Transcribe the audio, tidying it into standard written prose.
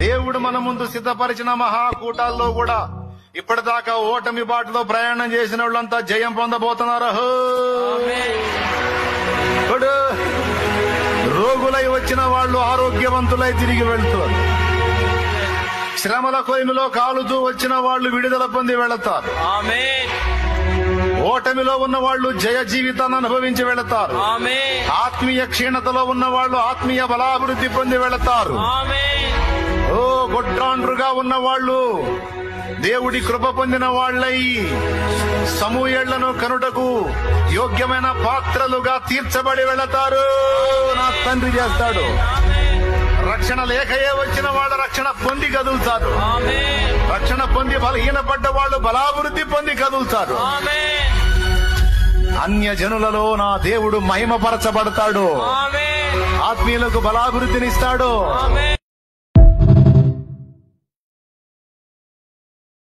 దేవుడు మన ముందు సిద్ధపరిచిన మహాకూటాల్లో కూడా ఇప్పటిదాకా ఓటమి బాటలో ప్రయాణం చేసిన వాళ్ళంతా జయం పొందబోతున్నారు. ఇప్పుడు రోగులై వచ్చిన వాళ్ళు ఆరోగ్యవంతులై తిరిగి వెళ్తారు. శ్రమల కొయ్యలో కాలుతూ వచ్చిన వాళ్ళు విడుదల పొంది వెళతారు. ఓటమిలో ఉన్న వాళ్ళు జయ జీవితాన్ని అనుభవించి వెళతారు. ఆత్మీయ క్షీణతలో ఉన్న వాళ్ళు ఆత్మీయ బలాభివృద్ధి పొంది వెళతారు. గొడ్రాండ్రుగా ఉన్న వాళ్ళు దేవుడి కృప పొందిన వాళ్ళై సమూయేళ్లను కనుటకు యోగ్యమైన పాత్రలుగా తీర్చబడి వెళతారు. నా తండ్రి చేస్తాడు. రక్షణ లేకయే వచ్చిన వాళ్ళ రక్షణ పొంది కదులుతారు. రక్షణ పొంది బలహీనపడ్డ వాళ్ళు బలాభివృద్ధి పొంది కదులుతారు. అన్య జనులలో నా దేవుడు మహిమపరచబడతాడు. ఆత్మీయులకు బలాభివృద్ధినిస్తాడు.